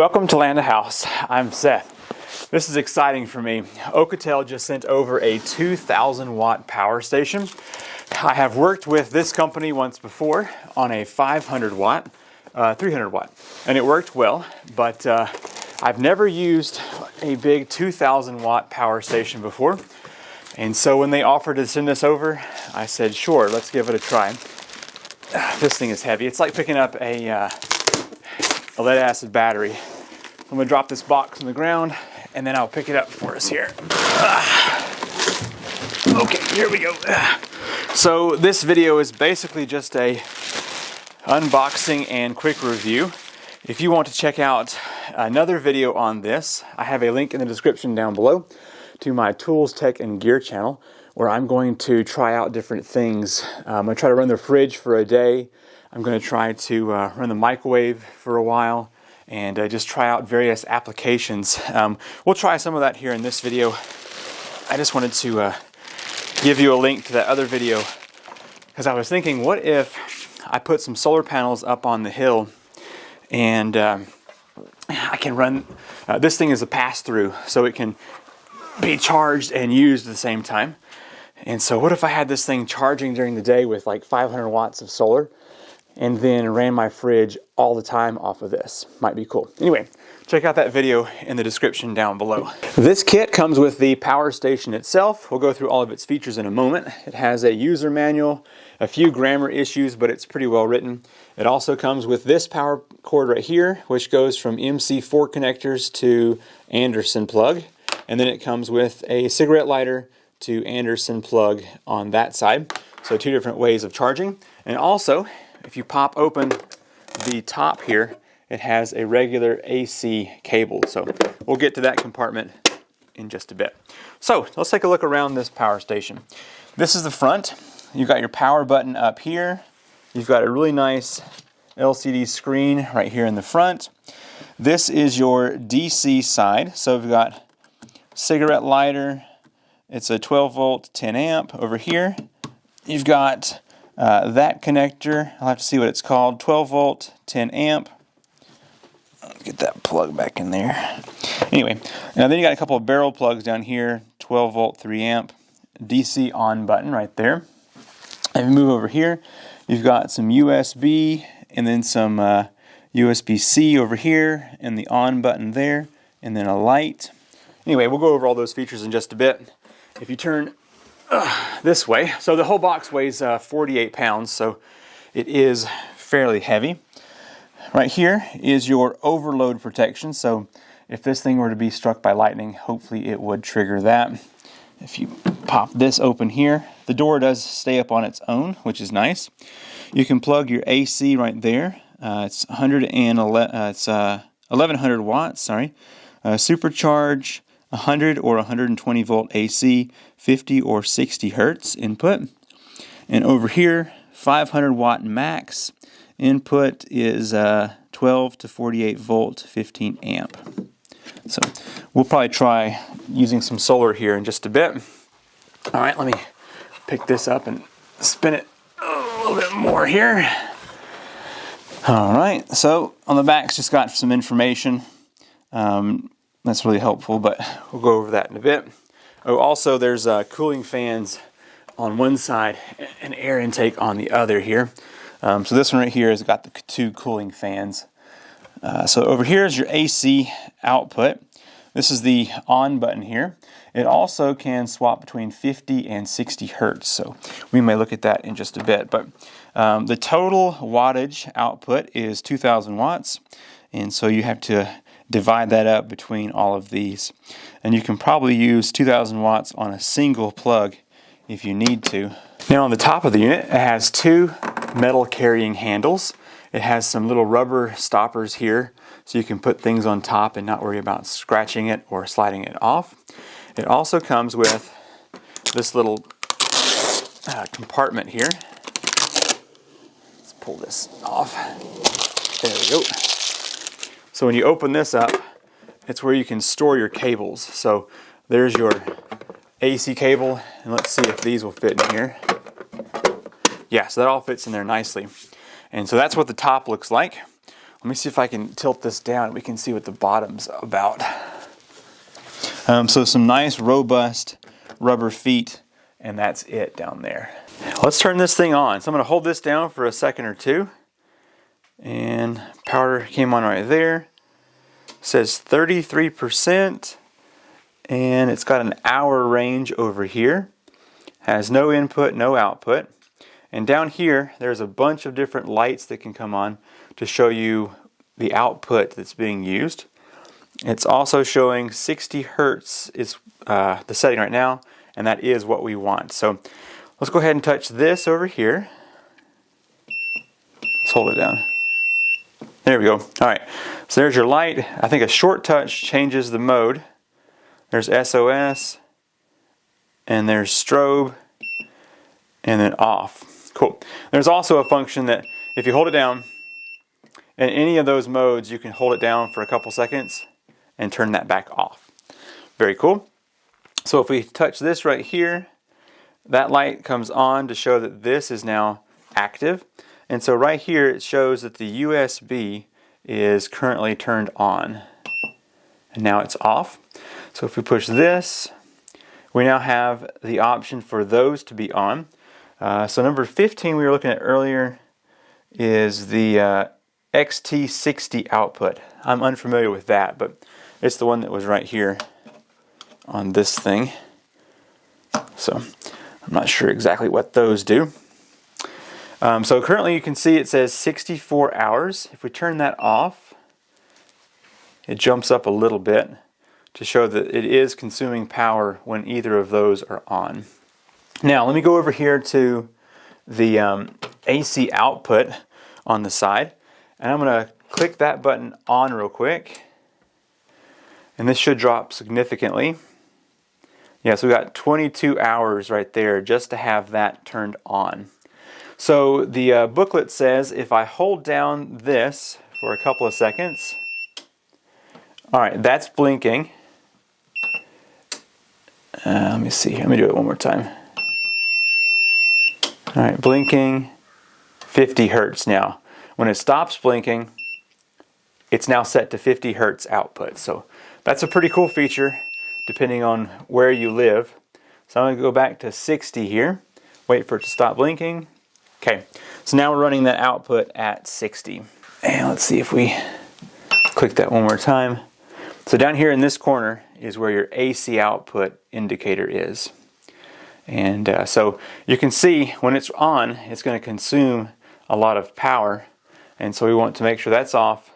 Welcome to Land of House. I'm Seth. This is exciting for me. Oukitel just sent over a 2,000 watt power station. I have worked with this company once before on a 500 watt, 300 watt, and it worked well, but I've never used a big 2,000 watt power station before. And so when they offered to send this over, I said, sure, let's give it a try. This thing is heavy. It's like picking up a lead acid battery. I'm gonna drop this box on the ground and then I'll pick it up for us here. Okay, here we go. So this video is basically just a unboxing and quick review. If you want to check out another video on this, I have a link in the description down below to my tools, tech, and gear channel where I'm going to try out different things. I'm gonna try to run the fridge for a day. I'm going to try to run the microwave for a while and just try out various applications. We'll try some of that here in this video. I just wanted to give you a link to that other video because I was thinking, what if I put some solar panels up on the hill and I can run, this thing is a pass-through, so it can be charged and used at the same time. And so what if I had this thing charging during the day with like 500 watts of solar and then ran my fridge all the time off of this? Might be cool. Anyway, check out that video in the description down below. This kit comes with the power station itself. We'll go through all of its features in a moment. It has a user manual, a few grammar issues, but it's pretty well written. It also comes with this power cord right here, which goes from MC4 connectors to Anderson plug. And then it comes with a cigarette lighter to Anderson plug on that side. So two different ways of charging. And also, if you pop open the top here, it has a regular AC cable. So we'll get to that compartment in just a bit. So let's take a look around this power station. This is the front. You've got your power button up here. You've got a really nice LCD screen right here in the front. This is your DC side. So we've got cigarette lighter. It's a 12 volt, 10 amp over here. You've got that connector. I'll have to see what it's called. 12 volt, 10 amp. Let's get that plug back in there. Anyway, now then you got a couple of barrel plugs down here. 12 volt, 3 amp. DC on button right there. If you move over here, you've got some USB and then some USB-C over here and the on button there and then a light. Anyway, we'll go over all those features in just a bit. If you turn this way, so the whole box weighs 48 pounds, so it is fairly heavy. Right here is your overload protection, so if this thing were to be struck by lightning, hopefully it would trigger that. If you pop this open here, the door does stay up on its own, which is nice. You can plug your AC right there. It's 1100 watts, sorry. Supercharge 100 or 120 volt AC, 50 or 60 hertz input. And over here, 500 watt max input is 12 to 48 volt, 15 amp. So we'll probably try using some solar here in just a bit. All right, let me pick this up and spin it a little bit more here. All right, so on the back's just got some information. That's really helpful, but we'll go over that in a bit. Oh, also there's cooling fans on one side and air intake on the other here. So this one right here has got the two cooling fans. So over here is your AC output. This is the on button here. It also can swap between 50 and 60 hertz, so we may look at that in just a bit. But the total wattage output is 2,000 watts, and so you have to divide that up between all of these. And you can probably use 2,000 watts on a single plug if you need to. Now on the top of the unit, it has two metal carrying handles. It has some little rubber stoppers here so you can put things on top and not worry about scratching it or sliding it off. It also comes with this little compartment here. Let's pull this off. There we go. So when you open this up, it's where you can store your cables. So there's your AC cable, and let's see if these will fit in here. Yeah, so that all fits in there nicely. And so that's what the top looks like. Let me see if I can tilt this down. We can see what the bottom's about. So some nice robust rubber feet, and that's it down there. Let's turn this thing on. So I'm going to hold this down for a second or two. And power came on right there. It says 33%, and it's got an hour range over here. Has no input, no output. And down here, there's a bunch of different lights that can come on to show you the output that's being used. It's also showing 60 Hertz is the setting right now, and that is what we want. So let's go ahead and touch this over here. Let's hold it down. There we go. All right, so there's your light. I think a short touch changes the mode. There's SOS, and there's strobe, and then off. Cool. There's also a function that if you hold it down, in any of those modes, you can hold it down for a couple seconds and turn that back off. Very cool. So if we touch this right here, that light comes on to show that this is now active. And so right here it shows that the USB is currently turned on. And now it's off. So if we push this, we now have the option for those to be on. So number 15 we were looking at earlier is the XT60 output. I'm unfamiliar with that, but it's the one that was right here on this thing. So I'm not sure exactly what those do. So currently you can see it says 64 hours. If we turn that off, it jumps up a little bit to show that it is consuming power when either of those are on. Now let me go over here to the AC output on the side, and I'm going to click that button on real quick, and this should drop significantly. Yeah, so we got 22 hours right there just to have that turned on. So the booklet says if I hold down this for a couple of seconds, all right, that's blinking. Let me see, let me do it one more time. All right, blinking, 50 Hertz now. When it stops blinking, it's now set to 50 Hertz output. So that's a pretty cool feature depending on where you live. So I'm going to go back to 60 here, wait for it to stop blinking. Okay, so now we're running that output at 60. And let's see if we click that one more time. So down here in this corner is where your AC output indicator is. And so you can see when it's on, it's going to consume a lot of power. And so we want to make sure that's off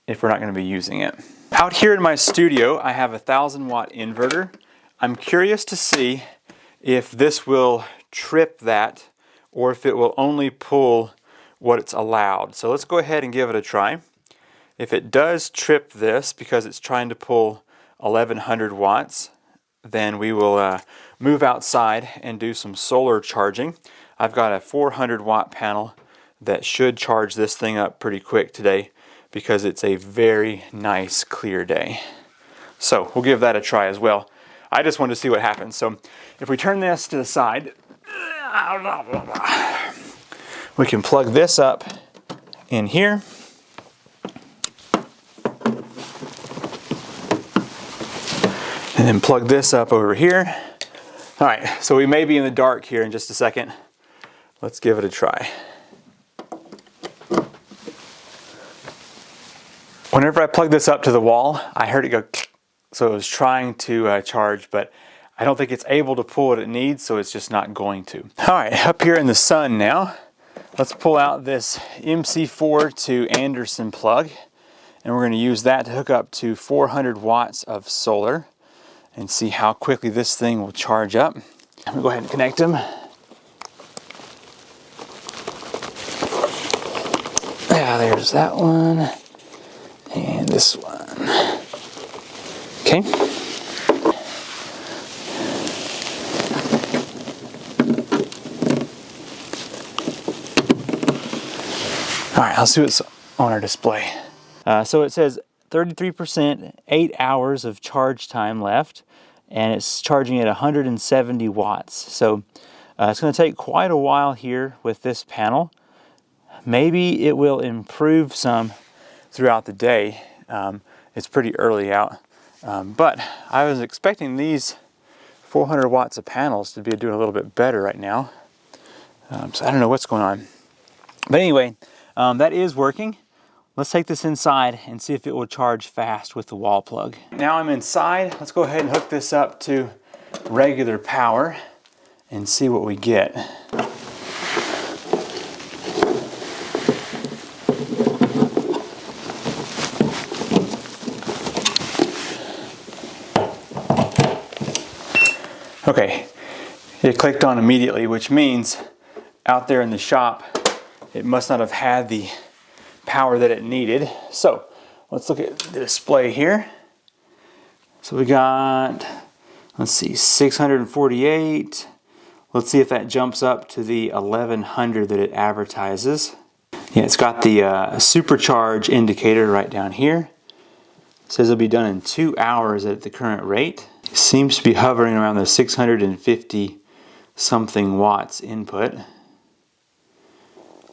if we're not going to be using it. Out here in my studio, I have a 1,000-watt inverter. I'm curious to see if this will trip that or if it will only pull what it's allowed. So let's go ahead and give it a try. If it does trip this because it's trying to pull 1,100 watts, then we will move outside and do some solar charging. I've got a 400-watt panel that should charge this thing up pretty quick today because it's a very nice clear day. So we'll give that a try as well. I just wanted to see what happens. So if we turn this to the side, we can plug this up in here. And then plug this up over here. All right, so we may be in the dark here in just a second. Let's give it a try. Whenever I plug this up to the wall, I heard it go, so it was trying to charge, but I don't think it's able to pull what it needs, so it's just not going to. All right, up here in the sun now, let's pull out this MC4 to Anderson plug, and we're going to use that to hook up to 400 watts of solar and see how quickly this thing will charge up. I'm going to go ahead and connect them. Yeah, there's that one. And this one. Okay. All right, let's see what's on our display. So it says 33%, 8 hours of charge time left, and it's charging at 170 watts. So it's going to take quite a while here with this panel. maybe it will improve some throughout the day. It's pretty early out, but I was expecting these 400 watts of panels to be doing a little bit better right now. So I don't know what's going on. But anyway, that is working. Let's take this inside and see if it will charge fast with the wall plug. Now I'm inside. Let's go ahead and hook this up to regular power and see what we get. Okay, it clicked on immediately, which means out there in the shop, it must not have had the power that it needed. So let's look at the display here. So we got, let's see, 648. Let's see if that jumps up to the 1100 that it advertises. Yeah, it's got the supercharge indicator right down here. It says it'll be done in 2 hours at the current rate. It seems to be hovering around the 650 something watts input.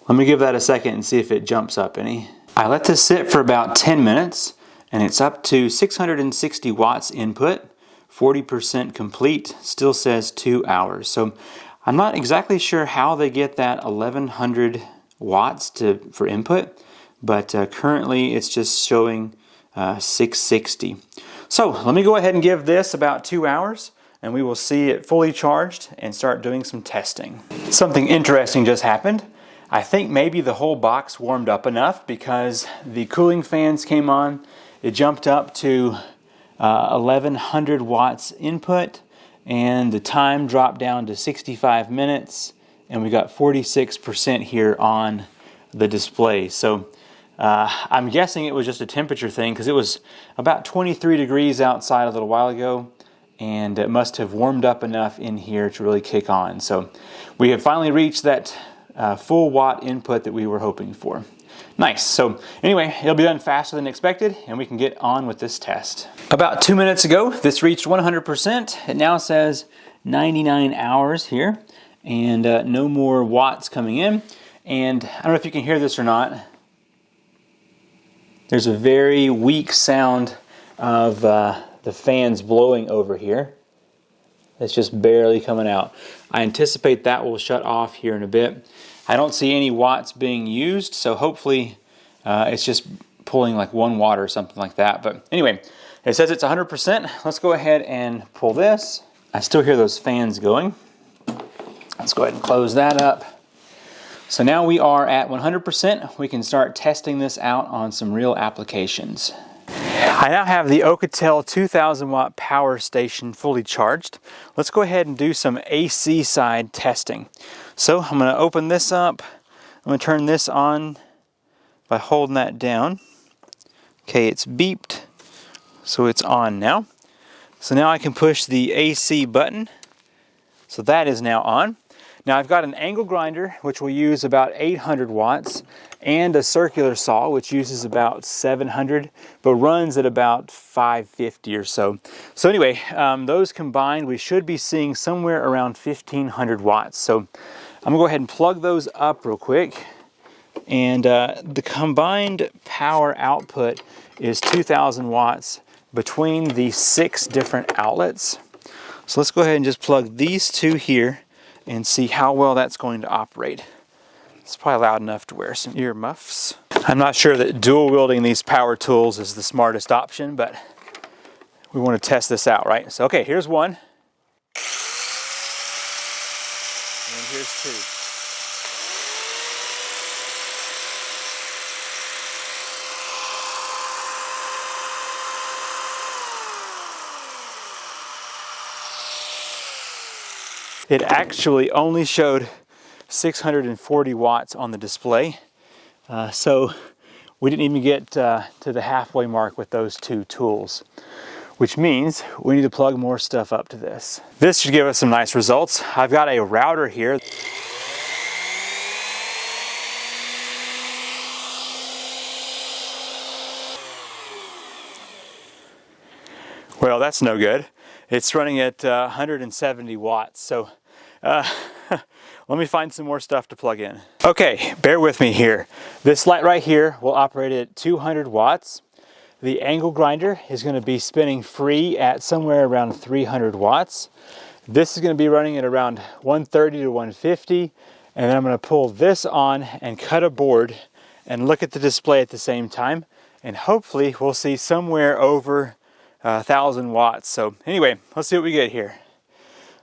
Let me give that a second and see if it jumps up any. I let this sit for about 10 minutes and it's up to 660 watts input, 40% complete, still says 2 hours. So I'm not exactly sure how they get that 1100 watts for input, but currently it's just showing 660. So let me go ahead and give this about 2 hours and we will see it fully charged and start doing some testing. Something interesting just happened. I think maybe the whole box warmed up enough because the cooling fans came on. It jumped up to 1100 watts input and the time dropped down to 65 minutes and we got 46% here on the display. So I'm guessing it was just a temperature thing because it was about 23 degrees outside a little while ago and it must have warmed up enough in here to really kick on. So we have finally reached that full watt input that we were hoping for. Nice. So anyway, it'll be done faster than expected and we can get on with this test. About 2 minutes ago, this reached 100%. It now says 99 hours here and no more watts coming in. And I don't know if you can hear this or not. There's a very weak sound of the fans blowing over here. It's just barely coming out. I anticipate that will shut off here in a bit. I don't see any watts being used, so hopefully it's just pulling like 1 watt or something like that. But anyway, it says it's 100%. Let's go ahead and pull this. I still hear those fans going. Let's go ahead and close that up. So now we are at 100%. We can start testing this out on some real applications. I now have the Oukitel 2000 watt power station fully charged. Let's go ahead and do some AC side testing. So I'm going to open this up. I'm going to turn this on by holding that down. Okay, it's beeped, so it's on now. So now I can push the AC button. So that is now on. Now I've got an angle grinder which will use about 800 watts and a circular saw which uses about 700 but runs at about 550 or so. So anyway, those combined we should be seeing somewhere around 1500 watts. So I'm gonna go ahead and plug those up real quick. And the combined power output is 2000 watts between the 6 different outlets. So let's go ahead and just plug these 2 here and see how well that's going to operate. It's probably loud enough to wear some ear muffs. I'm not sure that dual wielding these power tools is the smartest option, but we want to test this out, right? So okay, here's one. And here's 2. It actually only showed 640 watts on the display. So we didn't even get to the halfway mark with those 2 tools, which means we need to plug more stuff up to this. This should give us some nice results. I've got a router here. Well, that's no good. It's running at 170 watts. So let me find some more stuff to plug in. Okay, bear with me here. This light right here will operate at 200 watts. The angle grinder is going to be spinning free at somewhere around 300 watts. This is going to be running at around 130 to 150. And then I'm going to pull this on and cut a board and look at the display at the same time. And hopefully we'll see somewhere over 1,000 watts. So anyway, let's see what we get here.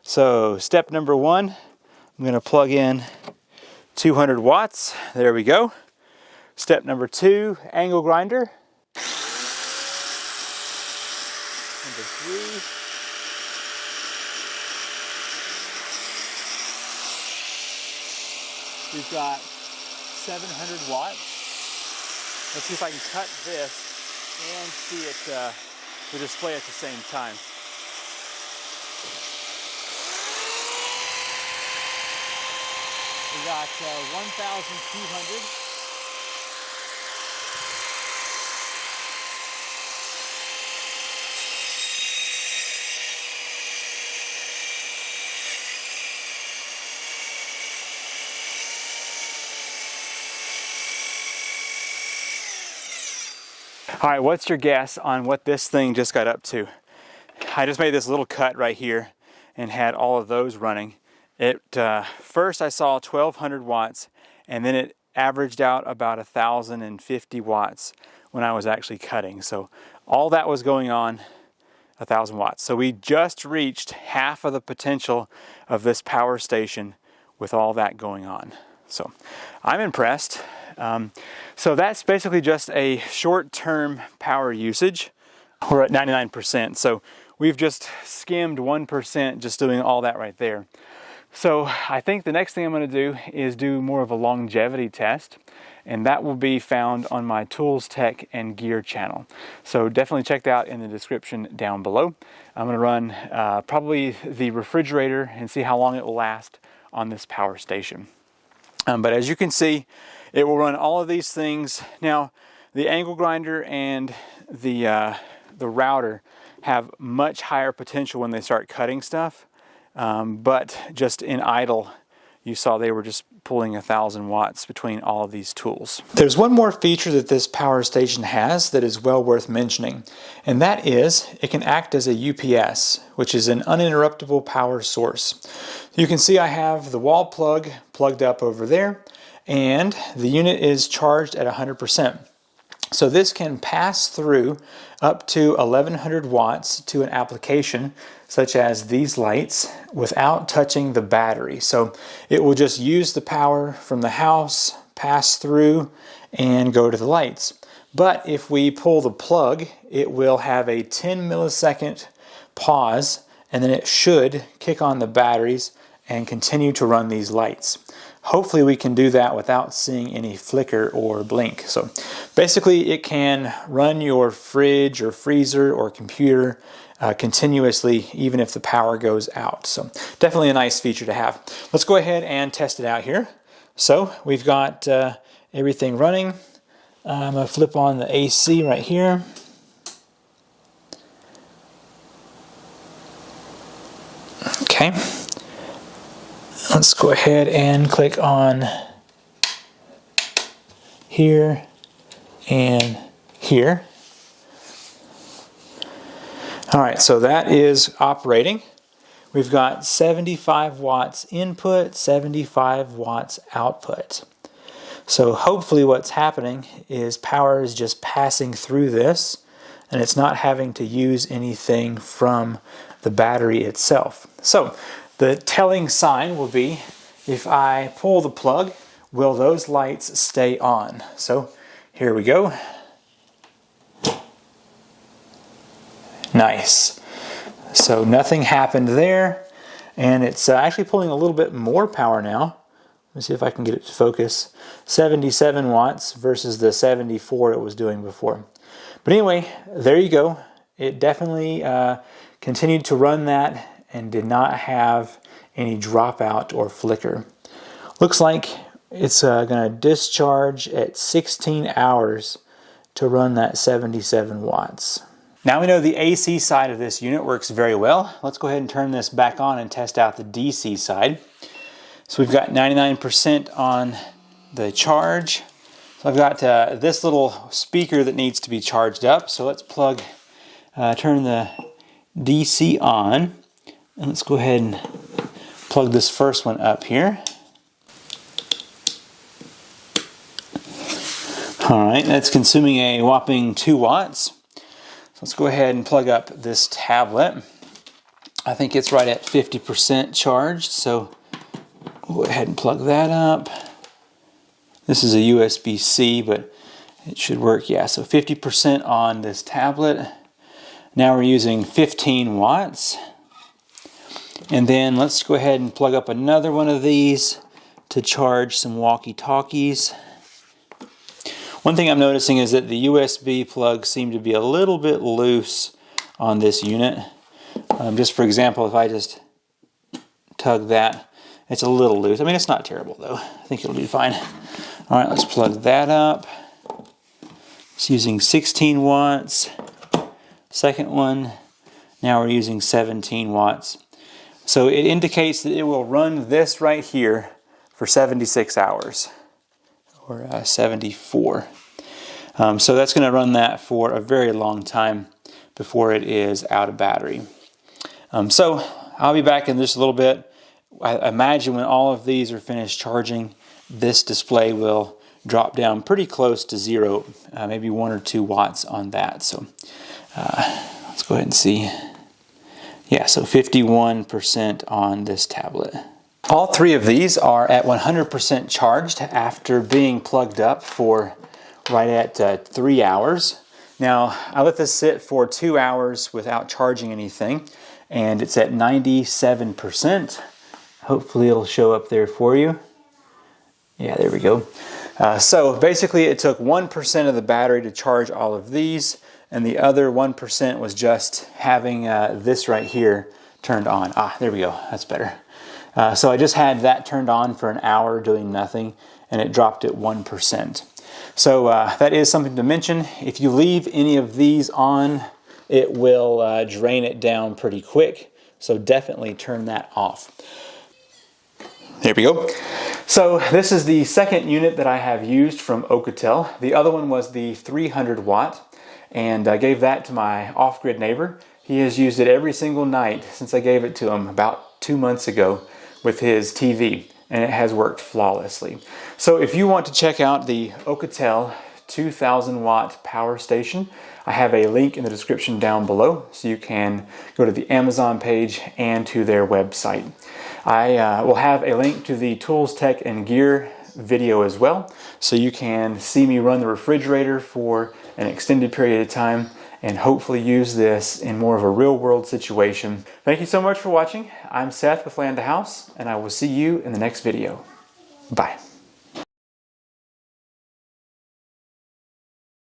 So step number one, I'm going to plug in 200 watts. There we go. Step number two, angle grinder. Number three. We've got 700 watts. Let's see if I can cut this and see it, the display at the same time. We got 1,200. All right, what's your guess on what this thing just got up to? I just made this little cut right here and had all of those running. First I saw 1,200 watts, and then it averaged out about 1,050 watts when I was actually cutting. So all that was going on, 1,000 watts. So we just reached half of the potential of this power station with all that going on. So I'm impressed. So that's basically just a short-term power usage. We're at 99%, so we've just skimmed 1% just doing all that right there. So I think the next thing I'm going to do is do more of a longevity test, and that will be found on my Tools, Tech, and Gear channel. So definitely check that out in the description down below. I'm going to run probably the refrigerator and see how long it will last on this power station. But as you can see, it will run all of these things. Now, the angle grinder and the router have much higher potential when they start cutting stuff, but just in idle, you saw they were just pulling 1,000 watts between all of these tools. There's one more feature that this power station has that is well worth mentioning, and that is it can act as a UPS, which is an uninterruptible power source. You can see I have the wall plug plugged up over there, and the unit is charged at 100%. So this can pass through up to 1,100 watts to an application such as these lights without touching the battery. So it will just use the power from the house, pass through, and go to the lights. But if we pull the plug, it will have a 10 millisecond pause, and then it should kick on the batteries and continue to run these lights. Hopefully we can do that without seeing any flicker or blink. So basically it can run your fridge or freezer or computer continuously even if the power goes out. So definitely a nice feature to have. Let's go ahead and test it out here. So we've got everything running. I'm going to flip on the AC right here. Okay. Let's go ahead and click on here and here. All right, so that is operating. We've got 75 watts input, 75 watts output. So hopefully what's happening is power is just passing through this, and it's not having to use anything from the battery itself. So the telling sign will be if I pull the plug, will those lights stay on? So here we go. Nice. So nothing happened there, and it's actually pulling a little bit more power now. Let me see if I can get it to focus. 77 watts versus the 74 it was doing before. But anyway, there you go. It definitely continued to run that and did not have any dropout or flicker. Looks like it's going to discharge at 16 hours to run that 77 watts. Now we know the AC side of this unit works very well. Let's go ahead and turn this back on and test out the DC side. So we've got 99% on the charge. So I've got this little speaker that needs to be charged up. So let's turn the DC on. And let's go ahead and plug this first one up here. All right, that's consuming a whopping 2 watts. So let's go ahead and plug up this tablet. I think it's right at 50% charged, so we'll go ahead and plug that up. This is a USB-C, but it should work. Yeah, so 50% on this tablet. Now we're using 15 watts. And then let's go ahead and plug up another one of these to charge some walkie-talkies. One thing I'm noticing is that the USB plugs seem to be a little bit loose on this unit. Just for example, if I just tug that, it's a little loose. I mean, it's not terrible though. I think it'll do fine. All right, let's plug that up. It's using 16 watts. Second one, now we're using 17 watts. So it indicates that it will run this right here for 76 hours. Or 74. So that's going to run that for a very long time before it is out of battery. So I'll be back in just a little bit. I imagine when all of these are finished charging, this display will drop down pretty close to 0, maybe 1 or 2 watts on that. So let's go ahead and see. Yeah, so 51% on this tablet. All 3 of these are at 100% charged after being plugged up for right at 3 hours. Now, I let this sit for 2 hours without charging anything, and it's at 97%. Hopefully it'll show up there for you. Yeah, there we go. So basically it took 1% of the battery to charge all of these, and the other 1% was just having this right here turned on. Ah, there we go, that's better. So I just had that turned on for an hour doing nothing, and it dropped at 1%. So that is something to mention. If you leave any of these on, it will drain it down pretty quick. So definitely turn that off. There we go. So this is the second unit that I have used from Oukitel. The other one was the 300 watt, and I gave that to my off-grid neighbor. He has used it every single night since I gave it to him about 2 months ago with his TV, and it has worked flawlessly. So if you want to check out the Oukitel 2000 watt power station, I have a link in the description down below, so you can go to the Amazon page and to their website. I will have a link to the Tools, Tech, and Gear video as well, so you can see me run the refrigerator for an extended period of time and hopefully use this in more of a real-world situation. Thank you so much for watching. I'm Seth with Land to House, and I will see you in the next video. Bye.